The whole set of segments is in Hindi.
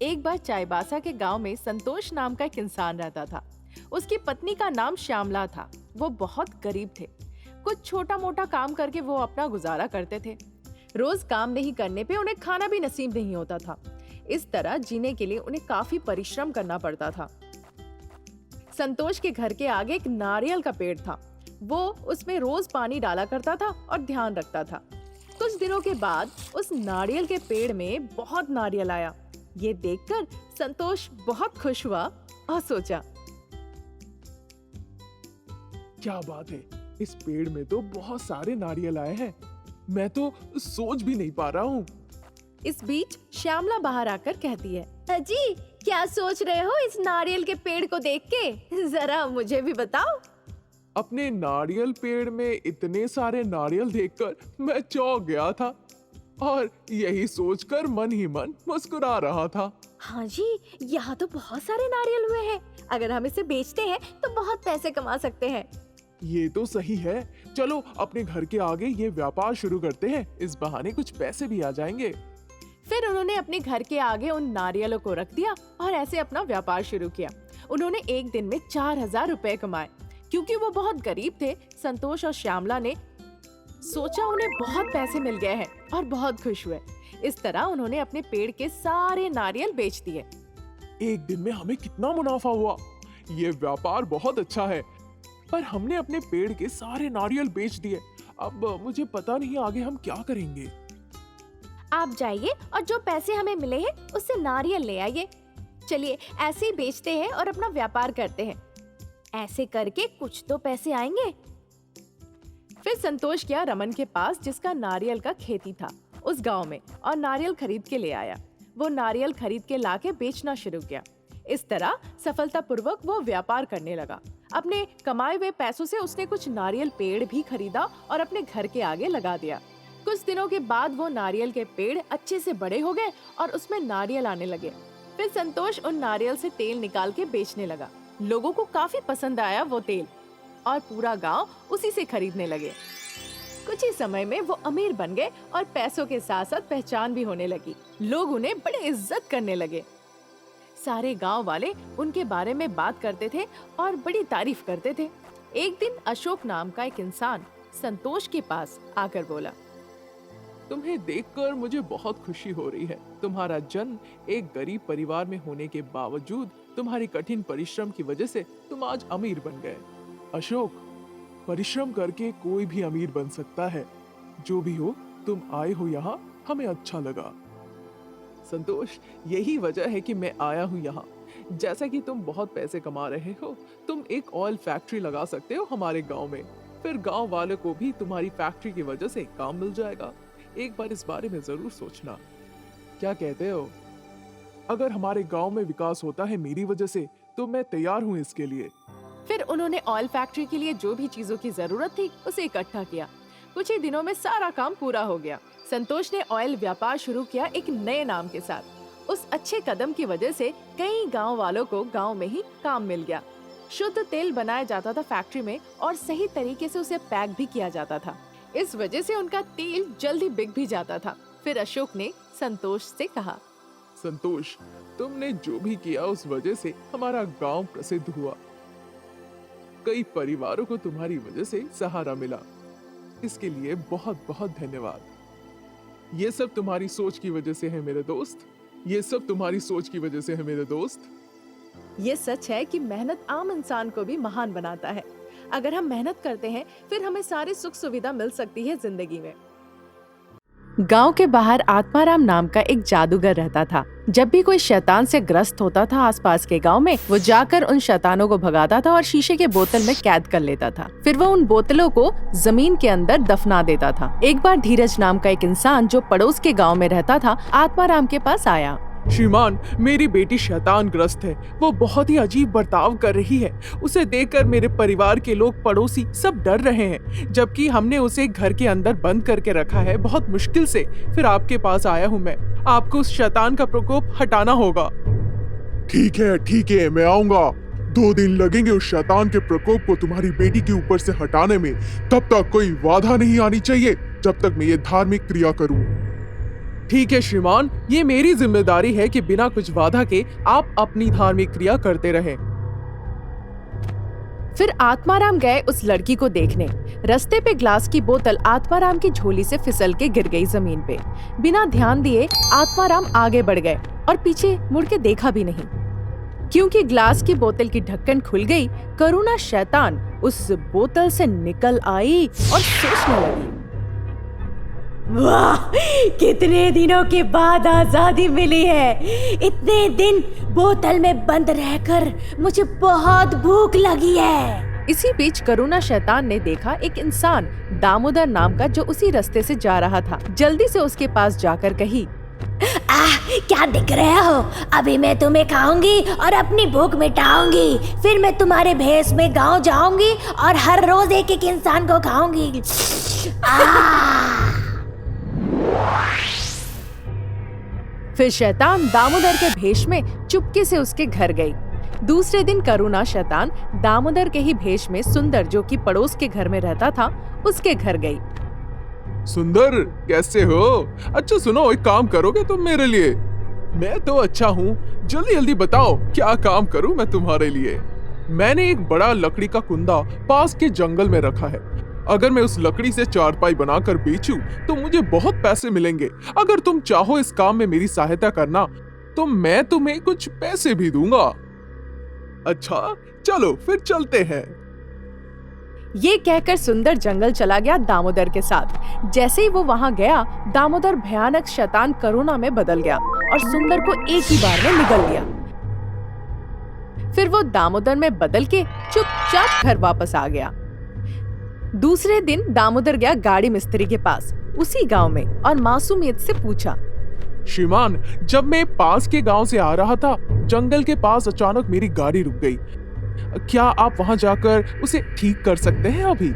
एक बार चाईबासा के गांव में संतोष नाम का एक इंसान रहता था। उसकी पत्नी का नाम श्यामला था। वो बहुत गरीब थे। कुछ छोटा मोटा काम करके वो अपना गुजारा करते थे। रोज काम नहीं करने पे उन्हें खाना भी नसीब नहीं होता था। इस तरह जीने के लिए उन्हें काफी परिश्रम करना पड़ता था। संतोष के घर के आगे एक नारियल का पेड़ था। वो उसमें रोज पानी डाला करता था और ध्यान रखता था। कुछ दिनों के बाद उस नारियल के पेड़ में बहुत नारियल आया। ये देखकर संतोष बहुत खुश हुआ और सोचा, क्या बात है, इस पेड़ में तो बहुत सारे नारियल आए हैं। मैं तो सोच भी नहीं पा रहा हूँ। इस बीच श्यामला बाहर आकर कहती है, अजी क्या सोच रहे हो इस नारियल के पेड़ को देख के? जरा मुझे भी बताओ। अपने नारियल पेड़ में इतने सारे नारियल देखकर मैं चौंक गया था और यही सोचकर मन ही मन मुस्कुरा रहा था। हाँ जी, यहाँ तो बहुत सारे नारियल हुए हैं। अगर हम इसे बेचते हैं तो बहुत पैसे कमा सकते हैं। ये तो सही है। चलो अपने घर के आगे ये व्यापार शुरू करते हैं। इस बहाने कुछ पैसे भी आ जाएंगे। फिर उन्होंने अपने घर के आगे उन नारियलों को रख दिया और ऐसे अपना व्यापार शुरू किया। उन्होंने एक दिन में 4,000 रुपए कमाए। क्योंकि वो बहुत गरीब थे, संतोष और श्यामला ने सोचा उन्हें बहुत पैसे मिल गए हैं और बहुत खुश हुए। इस तरह उन्होंने अपने पेड़ के सारे नारियल बेच दिए। एक दिन में हमें कितना मुनाफा हुआ। ये व्यापार बहुत अच्छा है, पर हमने अपने पेड़ के सारे नारियल बेच दिए। अब मुझे पता नहीं आगे हम क्या करेंगे। आप जाइए और जो पैसे हमें मिले हैं उससे नारियल ले आइए। चलिए ऐसे ही बेचते हैं और अपना व्यापार करते हैं। ऐसे करके कुछ तो पैसे आएंगे। फिर संतोष गया रमन के पास, जिसका नारियल का खेती था उस गांव में, और नारियल खरीद के ले आया। वो नारियल खरीद के लाके बेचना शुरू किया। इस तरह सफलतापूर्वक वो व्यापार करने लगा। अपने कमाए हुए पैसों से उसने कुछ नारियल पेड़ भी खरीदा और अपने घर के आगे लगा दिया। कुछ दिनों के बाद वो नारियल के पेड़ अच्छे से बड़े हो गए और उसमें नारियल आने लगे। फिर संतोष उन नारियल से तेल निकाल के बेचने लगा। लोगों को काफी पसंद आया वो तेल और पूरा गांव उसी से खरीदने लगे। कुछ ही समय में वो अमीर बन गए और पैसों के साथ साथ पहचान भी होने लगी। लोग उन्हें बड़े इज्जत करने लगे। सारे गांव वाले उनके बारे में बात करते थे और बड़ी तारीफ करते थे। एक दिन अशोक नाम का एक इंसान संतोष के पास आकर बोला, तुम्हें देखकर मुझे बहुत खुशी हो रही है। तुम्हारा जन्म एक गरीब परिवार में होने के बावजूद तुम्हारी कठिन परिश्रम की वजह से तुम आज अमीर बन गए। अशोक, परिश्रम करके कोई भी अमीर बन सकता है। जो भी हो, तुम आए हो यहाँ, हमें अच्छा लगा। संतोष, यही वजह है कि मैं आया हूँ यहाँ। जैसा कि तुम बहुत पैसे कमा रहे हो, तुम एक ऑयल फैक्ट्री लगा सकते हो हमारे गांव में। फिर गांव वालों को भी तुम्हारी फैक्ट्री की वजह से काम मिल जाएगा। एक बार इस बारे में जरूर सोचना। क्या कहते हो? अगर हमारे गांव में विकास होता है मेरी वजह से, तो मैं तैयार हूँ इसके लिए। फिर उन्होंने ऑयल फैक्ट्री के लिए जो भी चीजों की जरूरत थी उसे इकट्ठा किया। कुछ ही दिनों में सारा काम पूरा हो गया। संतोष ने ऑयल व्यापार शुरू किया एक नए नाम के साथ। उस अच्छे कदम की वजह से कई गांव वालों को गांव में ही काम मिल गया। शुद्ध तेल बनाया जाता था फैक्ट्री में और सही तरीके से उसे पैक भी किया जाता था। इस वजह से उनका तेल जल्दी बिक भी जाता था। फिर अशोक ने संतोष से कहा, संतोष, तुमने जो भी किया उस वजह से हमारा गांव प्रसिद्ध हुआ। कई परिवारों को तुम्हारी वजह से सहारा मिला। इसके लिए बहुत बहुत धन्यवाद। ये सब तुम्हारी सोच की वजह से है मेरे दोस्त। ये सब तुम्हारी सोच की वजह से है मेरे दोस्त। ये सच है कि मेहनत आम इंसान को भी महान बनाता है। अगर हम मेहनत करते हैं, फिर हमें सारी सुख सुविधा मिल सकती है जिंदगी में। गांव के बाहर आत्माराम नाम का एक जादूगर रहता था। जब भी कोई शैतान से ग्रस्त होता था आसपास के गांव में, वो जाकर उन शैतानों को भगाता था और शीशे के बोतल में कैद कर लेता था। फिर वो उन बोतलों को जमीन के अंदर दफना देता था। एक बार धीरज नाम का एक इंसान जो पड़ोस के गांव में रहता था, आत्माराम के पास आया। श्रीमान, मेरी बेटी शैतान ग्रस्त है। वो बहुत ही अजीब बर्ताव कर रही है। उसे देखकर मेरे परिवार के लोग, पड़ोसी सब डर रहे हैं, जबकि हमने उसे घर के अंदर बंद करके रखा है बहुत मुश्किल से। फिर आपके पास आया हूँ मैं। आपको उस शैतान का प्रकोप हटाना होगा। ठीक है, मैं आऊंगा। 2 दिन लगेंगे उस शैतान के प्रकोप को तुम्हारी बेटी के ऊपर से हटाने में। तब तक कोई बाधा नहीं आनी चाहिए, जब तक मैं ये धार्मिक क्रिया करूं। ठीक है श्रीमान, ये मेरी जिम्मेदारी है कि बिना कुछ बाधा के आप अपनी धार्मिक क्रिया करते रहें। फिर आत्माराम गए उस लड़की को देखने। रास्ते पे ग्लास की बोतल आत्माराम की झोली से फिसल के गिर गई जमीन पे। बिना ध्यान दिए आत्माराम आगे बढ़ गए और पीछे मुड़ के देखा भी नहीं, क्योंकि ग्लास की बोतल की ढक्कन खुल गई। करुणा शैतान उस बोतल से निकल आई और सोचने लगी, वाह, कितने दिनों के बाद आजादी मिली है। इतने दिन बोतल में बंद रहकर मुझे बहुत भूख लगी है। इसी बीच करुणा शैतान ने देखा एक इंसान दामोदर नाम का जो उसी रास्ते से जा रहा था। जल्दी से उसके पास जाकर कही, क्या दिख रहे हो? अभी मैं तुम्हें खाऊंगी और अपनी भूख मिटाऊंगी। फिर मैं तुम्हारे भेष में गांव जाऊंगी और हर रोज एक एक इंसान को खाऊंगी। फिर शैतान दामोदर के भेष में चुपके से उसके घर गई। दूसरे दिन करुणा शैतान दामोदर के ही भेष में सुंदर, जो कि पड़ोस के घर में रहता था, उसके घर गई। सुंदर, कैसे हो? अच्छा सुनो, एक काम करोगे तुम मेरे लिए? मैं तो अच्छा हूँ, जल्दी जल्दी बताओ क्या काम करूँ मैं तुम्हारे लिए? मैंने एक बड़ा लकड़ी का कुंदा पास के जंगल में रखा है। अगर मैं उस लकड़ी से चारपाई बनाकर बेचूं तो मुझे बहुत पैसे मिलेंगे। अगर तुम चाहो इस काम में मेरी सहायता करना तो मैं तुम्हें कुछ पैसे भी दूंगा। अच्छा चलो फिर चलते हैं। ये कहकर सुंदर जंगल चला गया दामोदर के साथ। जैसे ही वो वहाँ गया, दामोदर भयानक शैतान करुणा में बदल गया और सुंदर को एक ही बार में निगल लिया। फिर वो दामोदर में बदल के चुपचाप घर वापस आ गया। दूसरे दिन दामोदर गया गाड़ी मिस्त्री के पास उसी गांव में और मासूमियत से पूछा, श्रीमान, जब मैं पास के गांव से आ रहा था, जंगल के पास अचानक मेरी गाड़ी रुक गई। क्या आप वहां जाकर उसे ठीक कर सकते हैं अभी?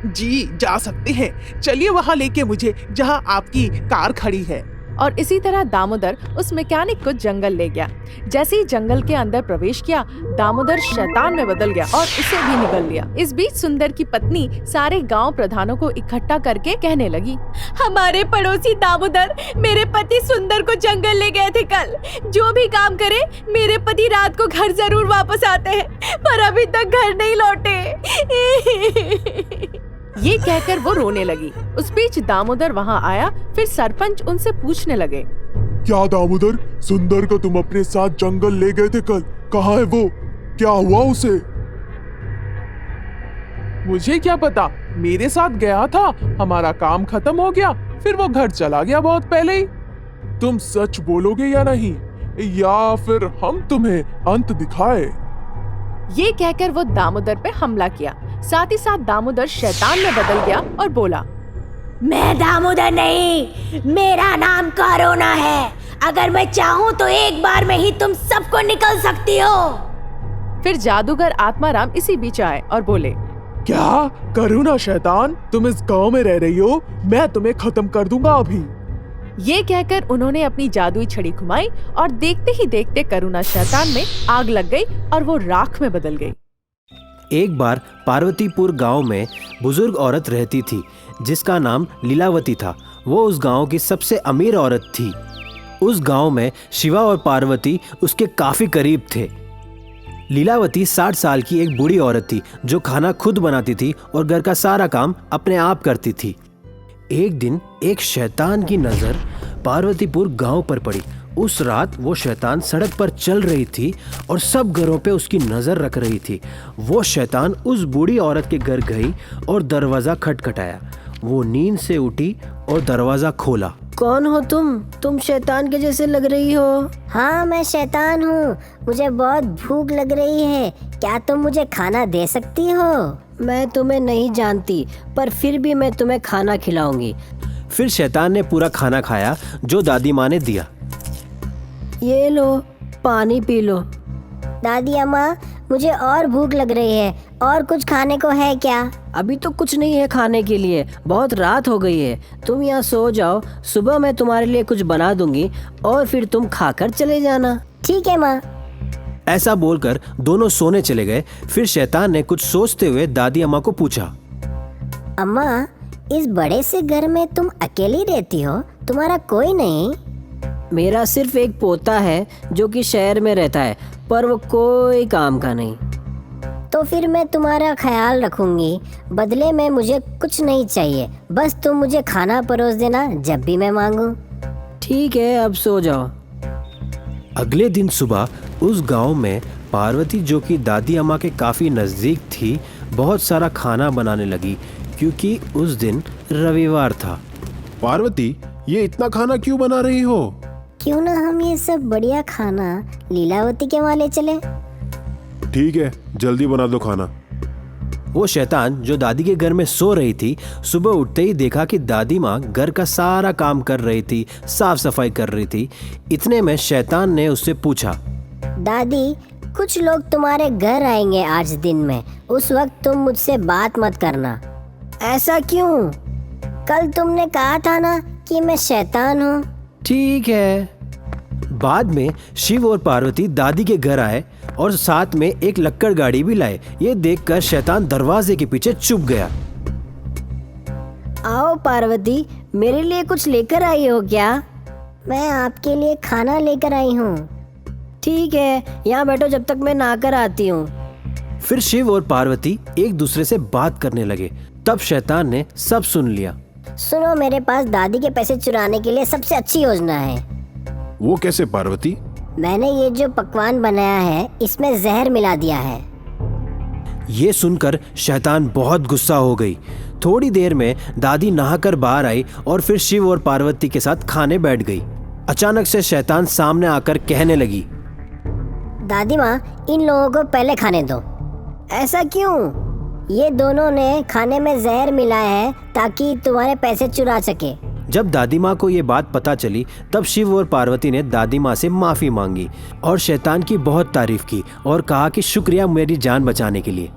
जी जा सकते हैं, चलिए वहां लेके मुझे जहां आपकी कार खड़ी है। और इसी तरह दामोदर उस मैकेनिक को जंगल ले गया। जैसे ही जंगल के अंदर प्रवेश किया, दामोदर शैतान में बदल गया और उसे भी निगल लिया। इस बीच सुंदर की पत्नी सारे गांव प्रधानों को इकट्ठा करके कहने लगी, हमारे पड़ोसी दामोदर मेरे पति सुंदर को जंगल ले गए थे कल। जो भी काम करे मेरे पति रात को घर जरूर वापस आते हैं, पर अभी तक घर नहीं लौटे। ये कहकर वो रोने लगी। उस बीच दामोदर वहाँ आया। फिर सरपंच उनसे पूछने लगे, क्या दामोदर, सुंदर को तुम अपने साथ जंगल ले गए थे कल, कहाँ है वो? क्या हुआ उसे? मुझे क्या पता, मेरे साथ गया था, हमारा काम खत्म हो गया, फिर वो घर चला गया बहुत पहले ही। तुम सच बोलोगे या नहीं, या फिर हम तुम्हें अंत दिखाए? ये कहकर वो दामोदर पे हमला किया। साथ ही साथ दामोदर शैतान में बदल गया और बोला, मैं दामोदर नहीं, मेरा नाम करुणा है। अगर मैं चाहूँ तो एक बार में ही तुम सबको निकल सकती हो। फिर जादूगर आत्माराम इसी बीच आए और बोले, क्या करुणा शैतान, तुम इस गांव में रह रही हो? मैं तुम्हें खत्म कर दूंगा अभी। ये कहकर उन्होंने अपनी जादुई छड़ी घुमाई और देखते ही देखते करुणा शैतान में आग लग गई और वो राख में बदल गई। एक बार पार्वतीपुर गांव में बुजुर्ग औरत रहती थी जिसका नाम लीलावती था। वो उस गांव की सबसे अमीर औरत थी। उस गांव में शिवा और पार्वती उसके काफी करीब थे। लीलावती 60 साल की एक बूढ़ी औरत थी जो खाना खुद बनाती थी और घर का सारा काम अपने आप करती थी। एक दिन एक शैतान की नजर पार्वतीपुर गांव पर पड़ी। उस रात वो शैतान सड़क पर चल रही थी और सब घरों पे उसकी नजर रख रही थी। वो शैतान उस बूढ़ी औरत के घर गई और दरवाजा खटखटाया। वो नींद से उठी और दरवाजा खोला। कौन हो तुम शैतान के जैसे लग रही हो। हाँ मैं शैतान हूँ, मुझे बहुत भूख लग रही है, क्या तुम मुझे खाना दे सकती हो? मैं तुम्हें नहीं जानती, पर फिर भी मैं तुम्हें खाना खिलाऊंगी। फिर शैतान ने पूरा खाना खाया जो दादी माँ ने दिया। ये लो, पानी पी लो। दादी अम्मा, मुझे और भूख लग रही है, और कुछ खाने को है क्या? अभी तो कुछ नहीं है खाने के लिए, बहुत रात हो गई है। तुम यहाँ सो जाओ, सुबह मैं तुम्हारे लिए कुछ बना दूंगी और फिर तुम खाकर चले जाना। ठीक है माँ। ऐसा बोलकर दोनों सोने चले गए। फिर शैतान ने कुछ सोचते हुए दादी अम्मा को पूछा, अम्मा, इस बड़े से घर में तुम अकेली रहती हो, तुम्हारा कोई नहीं? मेरा सिर्फ एक पोता है जो कि शहर में रहता है, पर वो कोई काम का नहीं। तो फिर मैं तुम्हारा ख्याल रखूंगी। बदले में मुझे कुछ नहीं चाहिए, बस तुम मुझे खाना परोस देना जब भी मैं मांगूं। ठीक है, अब सो जाओ। अगले दिन सुबह उस गांव में पार्वती, जो कि दादी अम्मा के काफ़ी नज़दीक थी, बहुत सारा खाना बनाने लगी क्योंकि उस दिन रविवार था। पार्वती, ये इतना खाना क्यों बना रही हो? क्यों ना हम ये सब बढ़िया खाना लीलावती के वहाँ ले चले? ठीक है, जल्दी बना दो खाना। वो शैतान जो दादी के घर में सो रही थी, सुबह उठते ही देखा कि दादी माँ घर का सारा काम कर रही थी, साफ सफाई कर रही थी। इतने में शैतान ने उससे पूछा, दादी, कुछ लोग तुम्हारे घर आएंगे आज दिन में, उस वक्त तुम मुझसे बात मत करना। ऐसा क्यों? कल तुमने कहा था ना कि मैं शैतान हूँ। ठीक है। बाद में शिव और पार्वती दादी के घर आए और साथ में एक लक्कड़ गाड़ी भी लाए। ये देखकर शैतान दरवाजे के पीछे छुप गया। आओ पार्वती, मेरे लिए कुछ लेकर आई हो क्या? मैं आपके लिए खाना लेकर आई हूँ। ठीक है, यहाँ बैठो जब तक मैं नहाकर आती हूँ। फिर शिव और पार्वती एक दूसरे से बात करने लगे। तब शैतान ने सब सुन लिया। सुनो, मेरे पास दादी के पैसे चुराने के लिए सबसे अच्छी योजना है। वो कैसे पार्वती? मैंने ये जो पकवान बनाया है, इसमें जहर मिला दिया है। ये सुनकर शैतान बहुत गुस्सा हो गई। थोड़ी देर में दादी नहाकर बाहर आई और फिर शिव और पार्वती के साथ खाने बैठ गई। अचानक से शैतान सामने आकर कहने लगी, दादी माँ, इन लोगों को पहले खाने दो। ऐसा क्यों? ये दोनों ने खाने में जहर मिलाया है ताकि तुम्हारे पैसे चुरा सके। जब दादी माँ को ये बात पता चली, तब शिव और पार्वती ने दादी माँ से माफ़ी मांगी और शैतान की बहुत तारीफ की और कहा कि शुक्रिया मेरी जान बचाने के लिए।